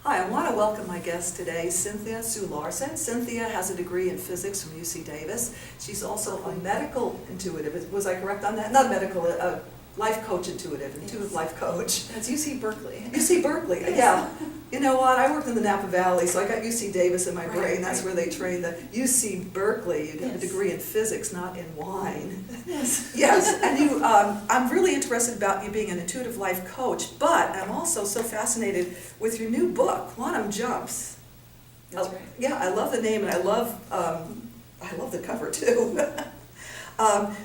Hi, I want to welcome my guest today, Cynthia Sue Larson. Cynthia has a degree in physics from UC Davis. She's also a medical intuitive. Was I correct on that? Not medical, a life coach intuitive life coach. That's UC Berkeley. UC Berkeley, yeah. You know what, I worked in the Napa Valley, so I got UC Davis in my brain. That's where they train the UC Berkeley. You get a degree in physics, not in wine. Yes. Yes, and you, I'm really interested about you being an intuitive life coach, but I'm also so fascinated with your new book, Quantum Jumps. That's right. Yeah, I love the name, and I love the cover too.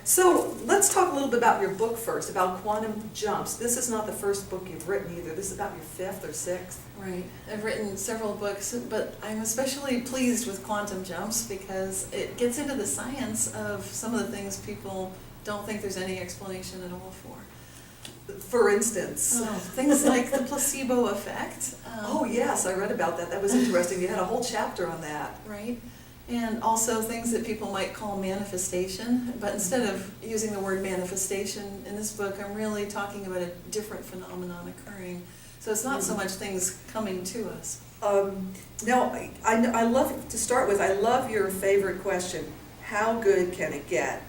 So let's talk a little bit about your book first, about Quantum Jumps. This is not the first book you've written either. This is about your fifth or sixth. Right. I've written several books, but I'm especially pleased with Quantum Jumps because it gets into the science of some of the things people don't think there's any explanation at all for. For instance? Things like the placebo effect. Oh yes, I read about that. That was interesting. You had a whole chapter on that. Right. And also things that people might call manifestation, but instead of using the word manifestation in this book, I'm really talking about a different phenomenon occurring. So it's not so much things coming to us. No, I love, to start with, I love your favorite question. How good can it get?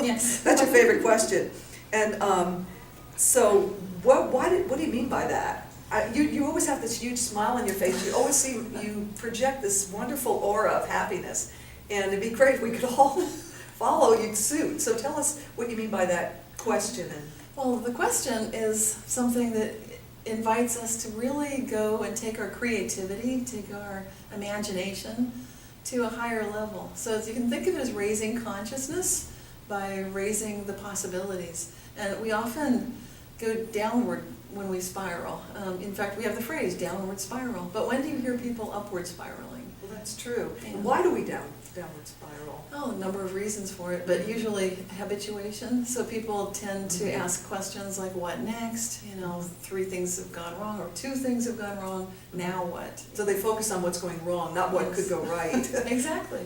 Yes. That's your favorite question. And so what do you mean by that? You always have this huge smile on your face. You always you project this wonderful aura of happiness. And it'd be great if we could all follow you suit. So tell us what you mean by that question. Well, the question is something that invites us to really go and take our creativity, take our imagination to a higher level. So you can think of it as raising consciousness by raising the possibilities. And we often go downward when we spiral. In fact, we have the phrase downward spiral. But when do you hear people upward spiraling? Well, that's true. And why do we downward spiral? Oh, a number of reasons for it, but usually habituation. So people tend to ask questions like, what next? 3 things have gone wrong, or 2 things have gone wrong, now what? So they focus on what's going wrong, not what could go right. Exactly.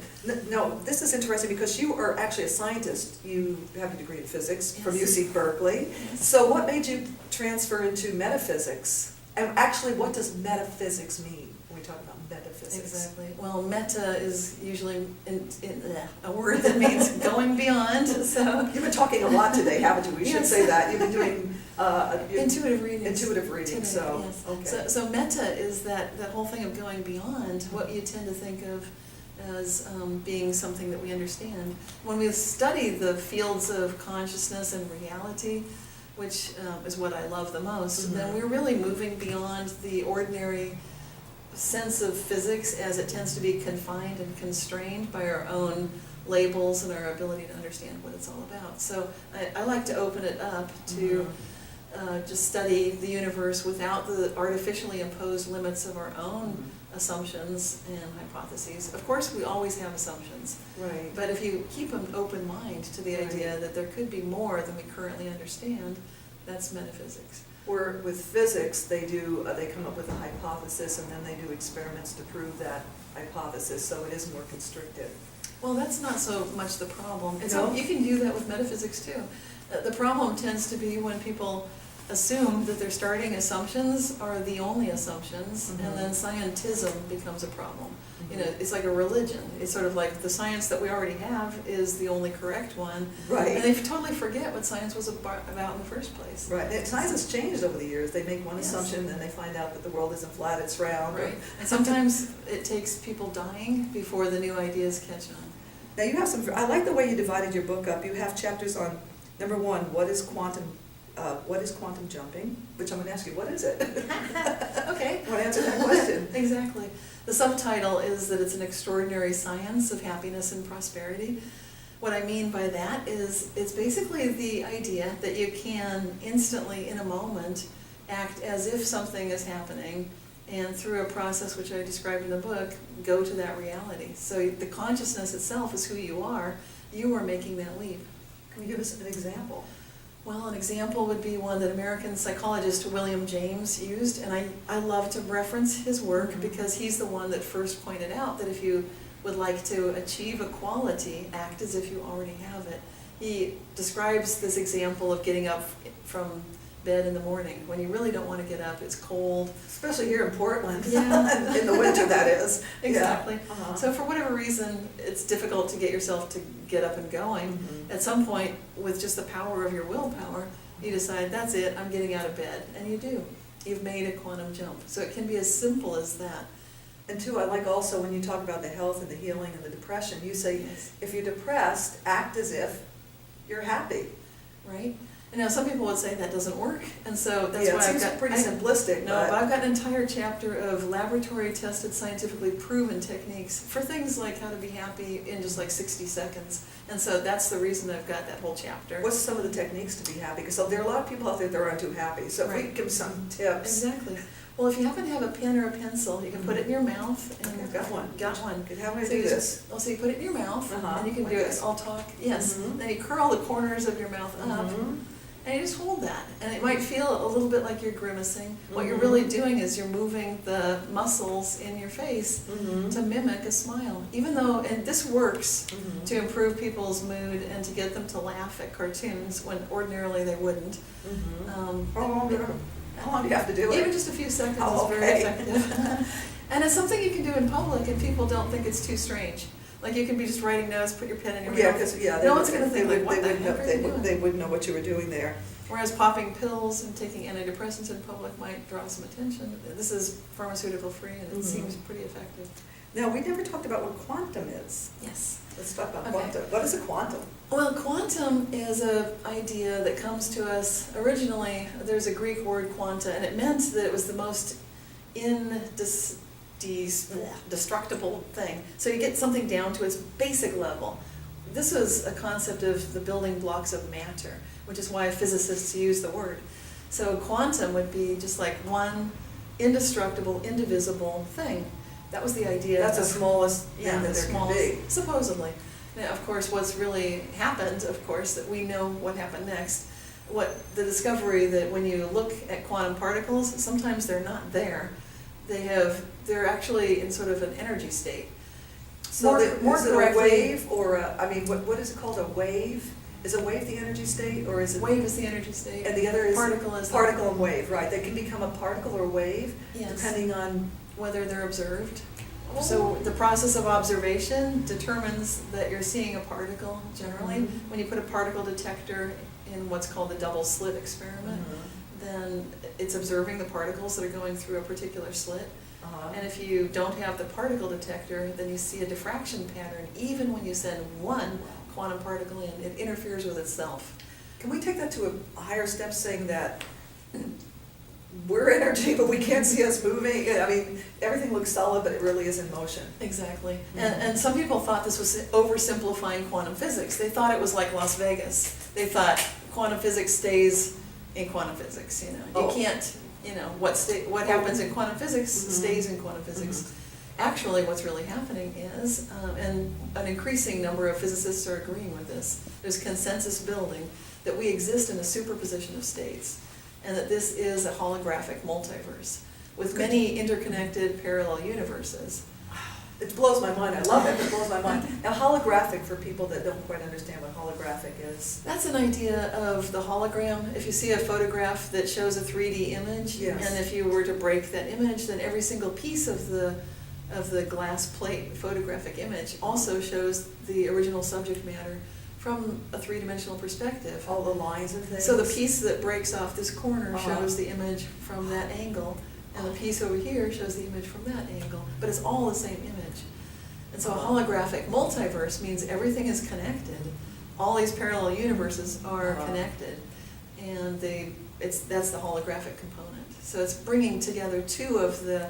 No, this is interesting because you are actually a scientist. You have a degree in physics from Yes. UC Berkeley. Yes. So what made you transfer into metaphysics? And actually, what does metaphysics mean when we talk about metaphysics? Exactly. Well, meta is usually a word that means going beyond. So You've been talking a lot today, haven't you? We should Yes. say that. You've been doing intuitive reading. intuitive reading. So, Yes. okay. So meta is that whole thing of going beyond what you tend to think of as being something that we understand. When we study the fields of consciousness and reality, which is what I love the most, then we're really moving beyond the ordinary sense of physics as it tends to be confined and constrained by our own labels and our ability to understand what it's all about. So I like to open it up to just study the universe without the artificially imposed limits of our own assumptions and hypotheses. Of course, we always have assumptions. Right. But if you keep an open mind to the idea that there could be more than we currently understand, that's metaphysics. Where with physics, they come up with a hypothesis and then they do experiments to prove that hypothesis, so it is more constricted. Well, that's not so much the problem. No? You can do that with metaphysics too. The problem tends to be when people assume that their starting assumptions are the only assumptions, and then scientism becomes a problem. It's like a religion. It's sort of like the science that we already have is the only correct one. Right. And they totally forget what science was about in the first place. Right. And science has changed over the years. They make one Yes. assumption, then they find out that the world isn't flat, it's round. Right. And sometimes it takes people dying before the new ideas catch on. Now you have I like the way you divided your book up. You have chapters on, number 1, what is quantum jumping? Which I'm going to ask you, what is it? Okay. I want to answer that question. Exactly. The subtitle is that it's an extraordinary science of happiness and prosperity. What I mean by that is it's basically the idea that you can instantly, in a moment, act as if something is happening, and through a process which I described in the book, go to that reality. So the consciousness itself is who you are making that leap. Can you give us an example? Well, an example would be one that American psychologist William James used, and I love to reference his work because he's the one that first pointed out that if you would like to achieve a quality, act as if you already have it. He describes this example of getting up from bed in the morning, when you really don't want to get up, it's cold. Especially here in Portland. Yeah. In the winter, that is. Exactly. Yeah. Uh-huh. So for whatever reason, it's difficult to get yourself to get up and going. Mhm. At some point, with just the power of your willpower, you decide, that's it, I'm getting out of bed, and you do. You've made a quantum jump. So it can be as simple as that. And two, I like also when you talk about the health and the healing and the depression, you say, Yes. if you're depressed, act as if you're happy. Right? And now some people would say that doesn't work, and so that's Yeah, why it I've seems got pretty simplistic, No, but I've got an entire chapter of laboratory tested, scientifically proven techniques for things like how to be happy in just like 60 seconds. And so that's the reason I've got that whole chapter. What's some of the techniques to be happy? Because there are a lot of people out there that aren't too happy, so if we Right. could give them some tips. Exactly. Well, if you happen to have a pen or a pencil, you can put it in your mouth. And Okay, got one. Got one. Good, how do I So do you this? So you put it in your mouth, Uh-huh, and you can like do it. this. I'll talk. Yes. Mhm. Then you curl the corners of your mouth up. Mhm. And you just hold that, and it might feel a little bit like you're grimacing. What you're Mhm. really doing is you're moving the muscles in your face Mhm. to mimic a smile. Even though, and this works Mhm. to improve people's mood and to get them to laugh at cartoons when ordinarily they wouldn't. Mhm. How long do you have to do it? Even just a few seconds Oh, is very okay. effective. And it's something you can do in public, and people don't think it's too strange. Like you can be just writing notes, put your pen in your Yeah, mouth. because, yeah. No one's gonna think, they like, what the wouldn't heck know- are they you would- doing? They wouldn't know what you were doing there. Whereas popping pills and taking antidepressants in public might draw some attention. This is pharmaceutical free, and it Mhm. seems pretty effective. Now, we never talked about what quantum is. Yes. Let's talk about Okay. quantum. What is a quantum? Well, quantum is an idea that comes to us originally. There's a Greek word quanta, and it meant that it was the most indestructible thing. So you get something down to its basic level. This was a concept of the building blocks of matter, which is why physicists use the word. So quantum would be just like one indestructible, indivisible thing. That was the idea. That's the of- smallest Yeah, thing that the there can smallest, be. supposedly. Now, of course, what's really happened, of course, that we know what happened next. What the discovery that when you look at quantum particles, sometimes they're not there. They're actually in sort of an energy state. So More is it a correctly- wave or what is it called, a wave? Is a wave the energy state or is it? Wave is the energy state. And the other is? Particle is the- Particle and wave, right. They can become a particle or a wave Yes. depending on. Whether they're observed. Oh. So the process of observation determines that you're seeing a particle generally. Mhm. When you put a particle detector in what's called the double slit experiment, Mhm. then it's observing the particles that are going through a particular slit. Uh-huh. And if you don't have the particle detector, then you see a diffraction pattern. Even when you send one quantum particle in, it interferes with itself. Can we take that to a higher step, saying that we're energy, but we can't see us moving? I mean, everything looks solid, but it really is in motion. Exactly. Mhm. And some people thought this was oversimplifying quantum physics. They thought it was like Las Vegas. They thought quantum physics stays in quantum physics, you know. You Oh. can't, you know, what happens in quantum physics Mhm. stays in quantum physics. Actually, what's really happening is, and an increasing number of physicists are agreeing with this, there's consensus building that we exist in a superposition of states, and that this is a holographic multiverse with many interconnected parallel universes. It blows my mind. I love it. It blows my mind. Now, holographic, for people that don't quite understand what holographic is. That's an idea of the hologram. If you see a photograph that shows a 3D image, Yes. and if you were to break that image, then every single piece of the glass plate photographic image also shows the original subject matter from a three-dimensional perspective. All the lines and things. So the piece that breaks off this corner Uh-huh. shows the image from that angle, and the piece over here shows the image from that angle, but it's all the same image. And so a holographic multiverse means everything is connected. All these parallel universes are Uh-huh. connected, and that's the holographic component. So it's bringing together two of the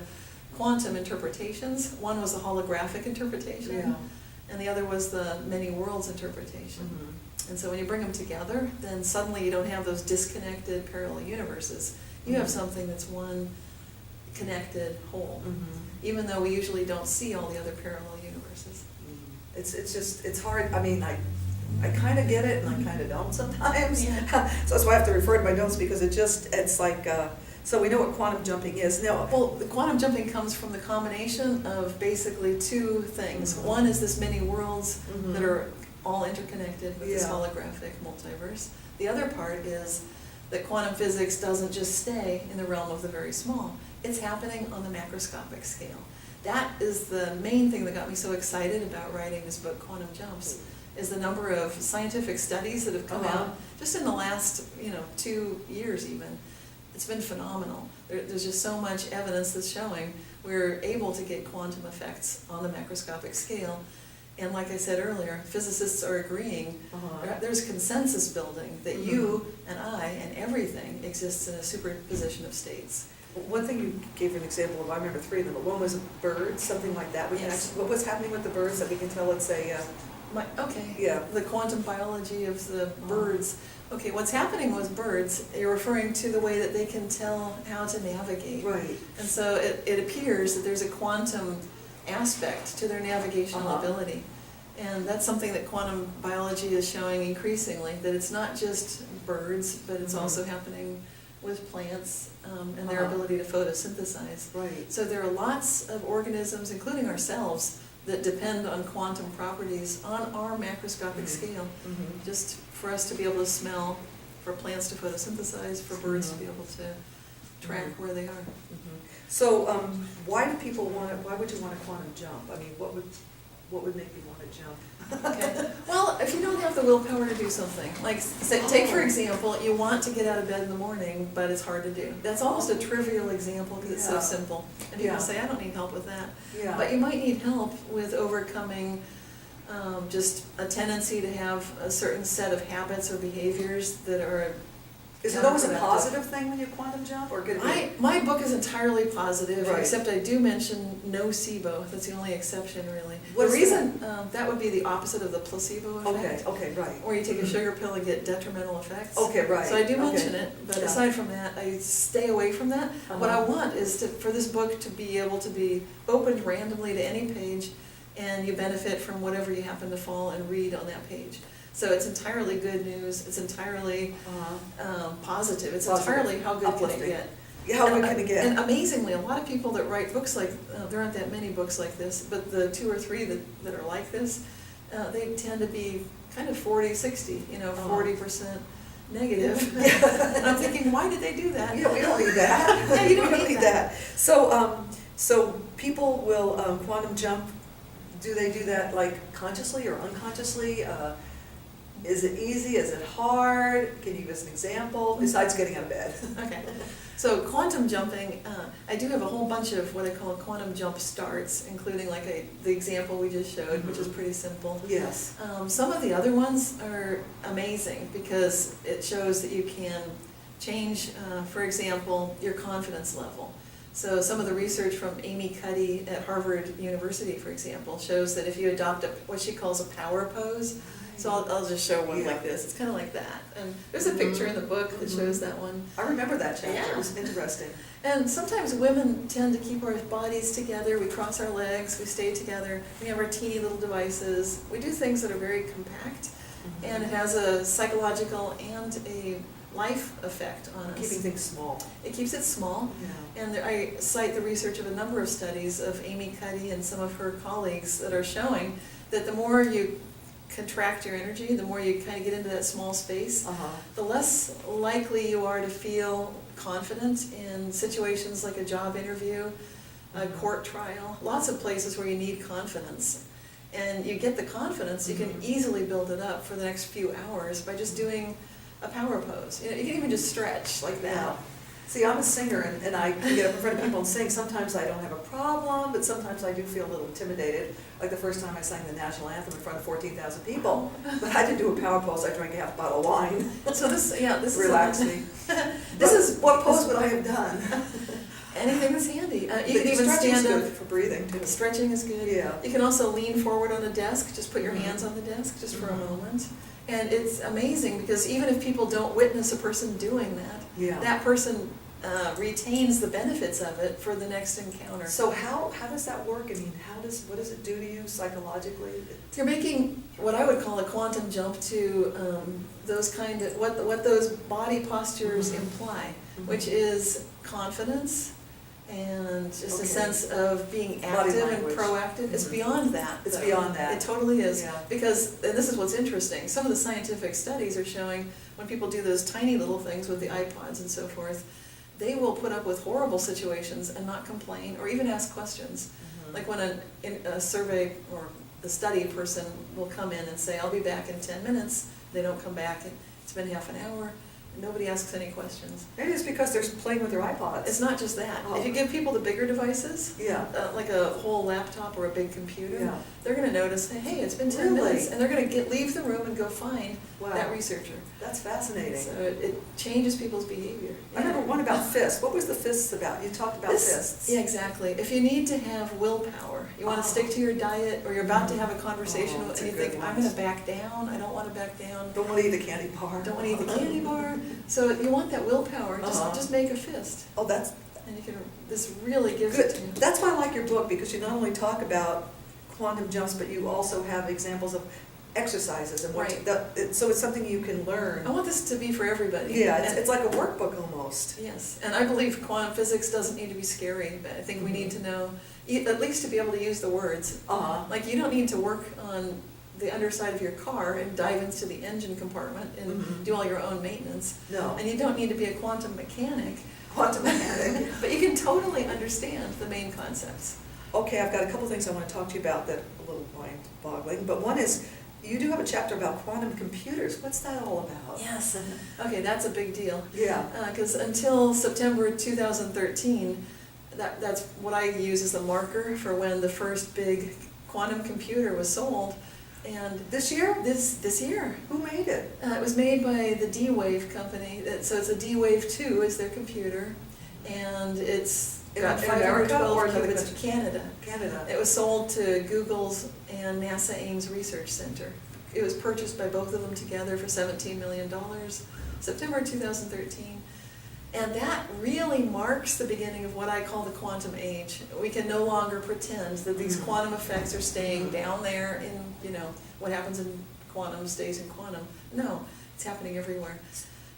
quantum interpretations. One was the holographic interpretation, Yeah. and the other was the many worlds interpretation. Mhm. And so when you bring them together, then suddenly you don't have those disconnected parallel universes. You have Mhm. something that's one connected whole, Mhm. even though we usually don't see all the other parallel universes. It's hard. I mean, I kind of get it and I kind of don't sometimes. Yeah. So that's why I have to refer to my notes, because it's like, so we know what quantum jumping is. Now, Well, the quantum jumping comes from the combination of basically two things. Mhm. One is this many worlds Mhm. that are all interconnected with this Yeah. holographic multiverse. The other part is that quantum physics doesn't just stay in the realm of the very small. It's happening on the macroscopic scale. That is the main thing that got me so excited about writing this book, Quantum Jumps, is the number of scientific studies that have come out just in the last 2 years even. It's been phenomenal. There's just so much evidence that's showing we're able to get quantum effects on the macroscopic scale. And like I said earlier, physicists are agreeing, there's consensus building that you and I and everything exists in a superposition of states. One thing you gave an example of, I remember 3 of them, but one was birds, something like that. We can Yes. actually, what's happening with the birds that we can tell it's a, Yeah. The quantum biology of the birds. Okay, what's happening with birds, you're referring to the way that they can tell how to navigate. right. And so it appears that there's a quantum aspect to their navigational ability. And that's something that quantum biology is showing increasingly, that it's not just birds, but it's also happening with plants and their ability to photosynthesize. Right. So there are lots of organisms, including ourselves, that depend on quantum properties on our macroscopic scale, just for us to be able to smell, for plants to photosynthesize, for birds to be able to track where they are. So, why do people want to, why would you want a quantum jump? I mean, what would make you want to jump? Okay. Well, if you don't have the willpower to do something, like say, take for example, you want to get out of bed in the morning, but it's hard to do. That's almost a trivial example because it's so simple. And people say, I don't need help with that. Yeah. But you might need help with overcoming just a tendency to have a certain set of habits or behaviors that are Is it always a counterproductive. positive thing when you quantum jump, or could it be? My book is entirely positive, Right. except I do mention nocebo. That's the only exception, really. What's the reason that would be the opposite of the placebo effect. Okay, right. Or you take a sugar pill and get detrimental effects. Okay, right. So I do Okay. mention it, but Yeah. aside from that, I stay away from that. What I want is for this book to be able to be opened randomly to any page, and you benefit from whatever you happen to fall and read on that page. So it's entirely good news, it's entirely positive, it's Positive. entirely how good Uplifting. can it get. How good can it get? And amazingly, a lot of people that write books like, there aren't that many books like this, but the 2 or 3 that are like this, they tend to be kind of 40-60, 40% negative. And I'm thinking, why did they do that? Yeah, we don't need that. Yeah, you don't We need that. So people will quantum jump. Do they do that like consciously or unconsciously? Is it easy? Is it hard? Can you give us an example besides getting out of bed? Okay, so quantum jumping, I do have a whole bunch of what I call quantum jump starts, including like the example we just showed, which is pretty simple. Yes. Some of the other ones are amazing because it shows that you can change, for example, your confidence level. So some of the research from Amy Cuddy at Harvard University, for example, shows that if you adopt what she calls a power pose, so I'll just show one like this. It's kind of like that. And there's a picture in the book that shows that one. I remember that chapter. Yeah. It was interesting. And sometimes women tend to keep our bodies together. We cross our legs, we stay together. We have our teeny little devices. We do things that are very compact. And it has a psychological and a life effect on us. Keeping things small. It keeps it small. Yeah. And I cite the research of a number of studies of Amy Cuddy and some of her colleagues that are showing that the more you contract your energy, the more you kind of get into that small space, the less likely you are to feel confident in situations like a job interview, a court trial, lots of places where you need confidence. And you get the confidence, you can easily build it up for the next few hours by just doing a power pose. You can even just stretch like that. Yeah. See, I'm a singer, and I can get up in front of people and sing. Sometimes I don't have a problem, but sometimes I do feel a little intimidated. Like the first time I sang the national anthem in front of 14,000 people. But I didn't do a power pose, I drank a half bottle of wine. So this Relaxed me. This is, what pose would I have done? Anything that's handy. You can even Stretching's stand good up. for breathing, too. Stretching is good. Yeah. You can also lean forward on a desk, just put your hands on the desk just for a moment. And it's amazing because even if people don't witness a person doing that, Yeah. that person retains the benefits of it for the next encounter. So how does that work? I mean, what does it do to you psychologically? You're making what I would call a quantum jump to those kind of, what those body postures imply, which is confidence and just a Okay. sense of being Body active and language. proactive. It's Mhm. beyond that. It's though. beyond that. It totally is. Yeah. Because, and this is what's interesting, some of the scientific studies are showing when people do those tiny little things with the iPods and so forth, they will put up with horrible situations and not complain or even ask questions. Mhm. Like when a survey or the study person will come in and say, I'll be back in 10 minutes, they don't come back, and it's been half an hour, and nobody asks any questions. Maybe it's because they're playing with their iPods. It's not just that. Oh. If you give people the bigger devices, Yeah, like a whole laptop or a big computer, yeah. they're gonna notice, hey, it's been 10 Really? minutes, and they're gonna leave the room and go find Wow. that researcher. That's fascinating. So it changes people's behavior. I remember one about fists. What was the fists about? You talked about fists. Yeah, exactly. If you need to have willpower, you want to Oh. stick to your diet, or you're about to have a conversation, Oh, that's and a you good think, one. I'm gonna back down, I don't wanna back down, Don't want to eat a candy bar. don't wanna eat the candy bar. So you want that willpower, Uh-huh. just make a fist, Oh, that's and you can, this really gives it to you. good. That's why I like your book, because you not only talk about quantum jumps, but you also have examples of exercises and what, Right. so it's something you can learn. I want this to be for everybody. Yeah, And- it's like a workbook almost. Yes, and I believe quantum physics doesn't need to be scary, but I think we need to know, at least to be able to use the words. Uh-huh. Like, you don't need to work on the underside of your car and dive into the engine compartment and Mhm. do all your own maintenance. No. And you don't need to be a quantum mechanic, Quantum mechanic. but you can totally understand the main concepts. Okay, I've got a couple things I want to talk to you about that are a little mind-boggling, but one is, you do have a chapter about quantum computers. What's that all about? Yes, okay, that's a big deal. Yeah. Because until September 2013, that's what I use as the marker for when the first big quantum computer was sold. And This year? this year, Who made it? it was made by the D-Wave company. So it's a D-Wave 2 is their computer, and it's got In America or 512 another qubits. country? Canada. Canada. It was sold to Google's and NASA Ames Research Center. It was purchased by both of them together for $17 million, September 2013. And that really marks the beginning of what I call the quantum age. We can no longer pretend that these Mm. quantum effects are staying down there in, what happens in quantum stays in quantum. No, it's happening everywhere.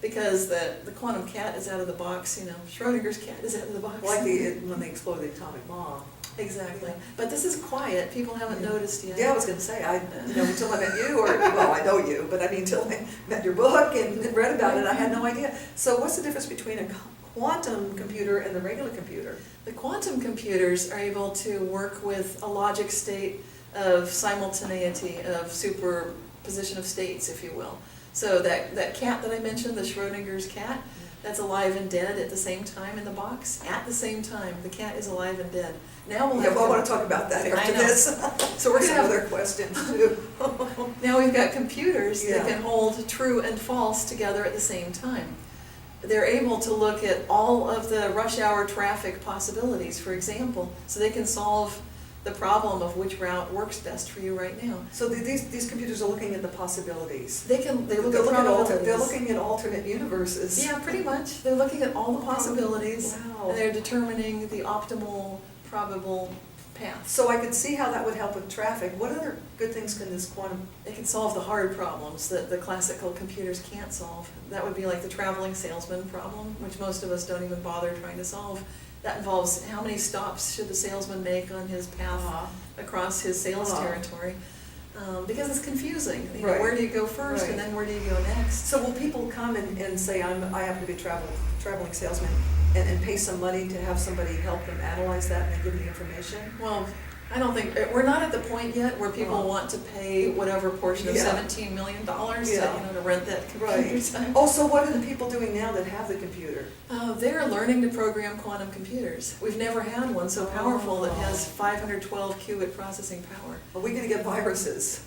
Because the quantum cat is out of the box, Schrodinger's cat is out of the box. Like when they exploded the atomic bomb. Exactly. But this is quiet, people haven't noticed yet. Yeah, I was gonna say, until I met you, well, I know you, but I mean, until I met your book and read about it, I had no idea. So what's the difference between a quantum computer and the regular computer? The quantum computers are able to work with a logic state of simultaneity, of superposition of states, if you will. So that cat that I mentioned, the Schrodinger's cat, that's alive and dead at the same time in the box. At the same time, the cat is alive and dead. Now we'll Yeah, have well, I want to talk about that I after know. this. So we're There's gonna have other questions too. Now we've got computers Yeah. that can hold true and false together at the same time. They're able to look at all of the rush hour traffic possibilities, for example, so they can solve the problem of which route works best for you right now. So these computers are looking at the possibilities. They look They're at looking at probabilities. they're looking at alternate universes. Yeah, pretty much. They're looking at all the possibilities, Wow. and they're determining the optimal probable path. So I could see how that would help with traffic. What other good things can this quantum? They can solve the hard problems that the classical computers can't solve. That would be like the traveling salesman problem, which most of us don't even bother trying to solve. That involves how many stops should the salesman make on his path across his sales territory. Because it's confusing. Right. Where do you go first, Right. and then where do you go next? So will people come and say, I happen to be a traveling salesman, and pay some money to have somebody help them analyze that and give them the information? Well, I don't think, we're not at the point yet where people Uh-huh. want to pay whatever portion of Yeah. $17 million Yeah. to rent that computer Right. time. Oh, so what are the people doing now that have the computer? They're learning to program quantum computers. We've never had one so powerful that has 512 qubit processing power. Are we gonna get viruses?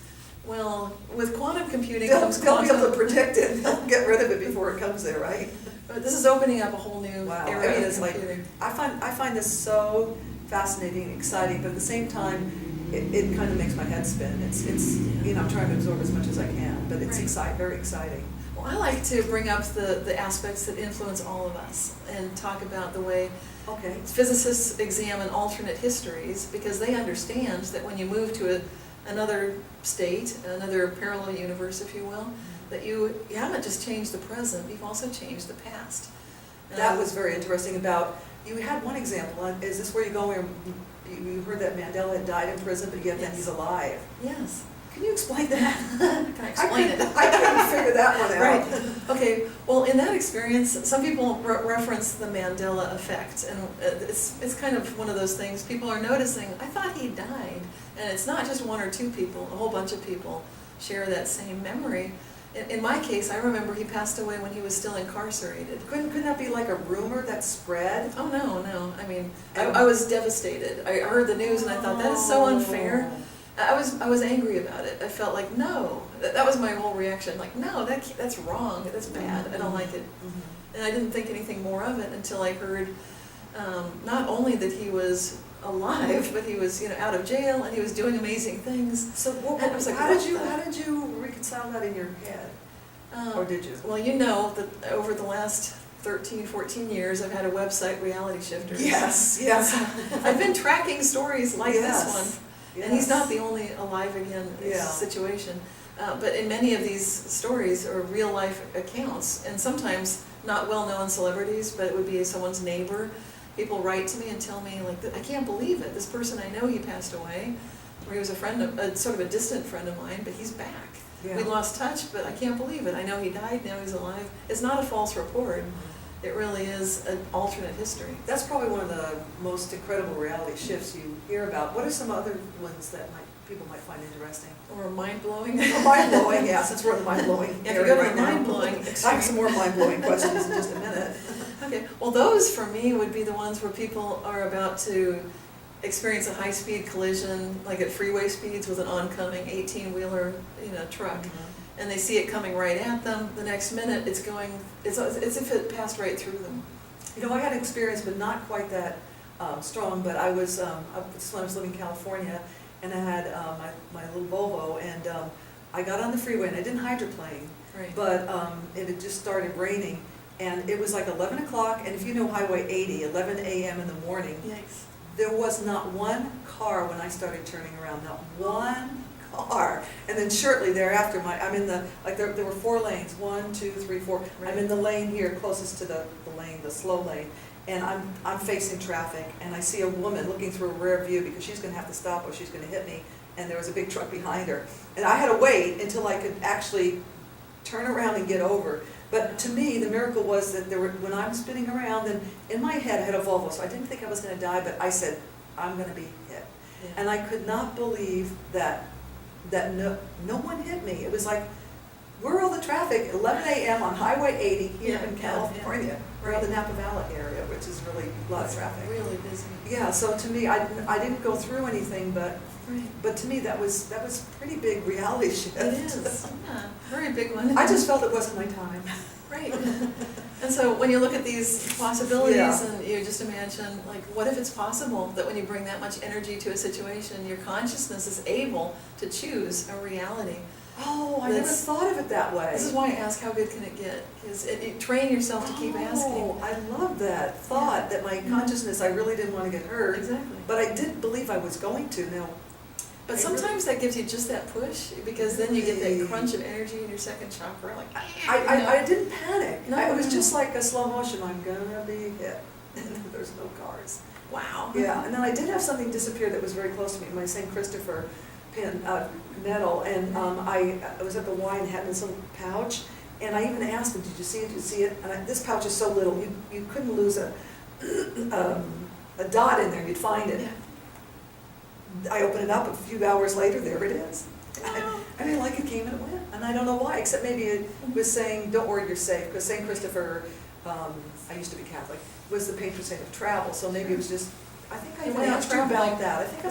Well, with quantum computing They'll comes be able to quantum. predict it, they'll get rid of it before it comes there, right? But this is opening up a whole new Wow, I mean, area it's of like, computing. I find this so fascinating and exciting, but at the same time, it kind of makes my head spin. It's I'm trying to absorb as much as I can, but it's Right. very exciting. Well, I like to bring up the aspects that influence all of us and talk about the way Okay. physicists examine alternate histories, because they understand that when you move to another state, another parallel universe, if you will, that you haven't just changed the present, you've also changed the past. That was very interesting about you had one example, is this where you go where you heard that Mandela had died in prison, but yet then Yes. he's alive? Yes. Can you explain that? Can I explain it? I couldn't figure that one out. Right. Okay. Well, in that experience, some people reference the Mandela effect, and it's kind of one of those things. People are noticing, I thought he died, and it's not just one or two people. A whole bunch of people share that same memory. In my case, I remember he passed away when he was still incarcerated. Couldn't that be like a rumor that spread? Oh, no. I mean, I was devastated. I heard the news and I thought, that is so unfair. I was angry about it. I felt like, no. That was my whole reaction. Like, no, that's wrong. That's bad. I don't like it. Mm-hmm. And I didn't think anything more of it until I heard not only that he was alive, but he was, out of jail and he was doing amazing things. So And I was like, how what did you reconcile that in your head? Or did you? Well, you know that over the last 13, 14 years, I've had a website, Reality Shifters. Yes. I've been tracking stories like Yes. this one. And he's not the only alive again situation. But in many of these stories are real life accounts, and sometimes not well-known celebrities, but it would be someone's neighbor. People write to me and tell me, like, I can't believe it. This person I know, he passed away, or he was a friend of, sort of a distant friend of mine, but he's back. Yeah. We lost touch, but I can't believe it. I know he died, now he's alive. It's not a false report. It really is an alternate history. That's probably one of the most incredible reality shifts you hear about. What are some other ones that people might find interesting? Or mind-blowing. Mind-blowing, yeah, since we're in the mind-blowing If you area go to right the now. mind-blowing I have some more mind-blowing questions in just a minute. Okay, well, those for me would be the ones where people are about to experience a high-speed collision, like at freeway speeds with an oncoming 18-wheeler, truck. And they see it coming right at them. The next minute, it's as if it passed right through them. I had an experience, but not quite that strong, but I was, when I was living in California, and I had my little Volvo, and I got on the freeway, and I didn't hydroplane, Right. but it had just started raining, and it was like 11 o'clock, and if you know Highway 80, 11 a.m. in the morning, Yikes. there was not one car when I started turning around, not one car. And then shortly thereafter, I'm in there were 4 lanes, 1, 2, 3, 4. Right. I'm in the lane here closest to the lane, the slow lane, and I'm facing traffic, and I see a woman looking through a rear view because she's gonna have to stop or she's gonna hit me, and there was a big truck behind her. And I had to wait until I could actually turn around and get over. But to me, the miracle was that when I'm spinning around, and in my head I had a Volvo, so I didn't think I was gonna die, but I said, I'm gonna be hit. Yeah. And I could not believe that no one hit me. It was like, where are all the traffic? 11 a.m. on Highway 80 here in California, around the Napa Valley area, which is really a lot of traffic. Really busy. Yeah, so to me, I didn't go through anything, but to me that was pretty big reality shift. It is, yeah, very big one. I just felt it wasn't my time. Right. And so when you look at these possibilities, Yeah. and you just imagine, like, what if it's possible that when you bring that much energy to a situation, your consciousness is able to choose a reality? Oh, I never thought of it that way. This is why I ask, how good can it get? Because you train yourself to keep asking. Oh, I love that thought, that my consciousness, I really didn't want to get hurt. Exactly. But I did believe I was going to. Now, But sometimes that gives you just that push, because then you get that crunch of energy in your second chakra, like, I didn't panic. No, It was no. just like a slow motion, I'm gonna be hit. There's no cars. wow. Yeah, and then I did have something disappear that was very close to me, my St. Christopher pin, medal, and I was at the Y and had it in some pouch, and I even asked him, did you see it, did you see it? And this pouch is so little, you couldn't lose a dot in there, you'd find it. Yeah. I opened it up, a few hours later, there it is. I mean, like it came and it went, and I don't know why, except maybe it was saying, don't worry, you're safe, because St. Christopher, I used to be Catholic, was the patron saint of travel, so maybe it was just, I think I You even went out asked you about traveling. that. I think I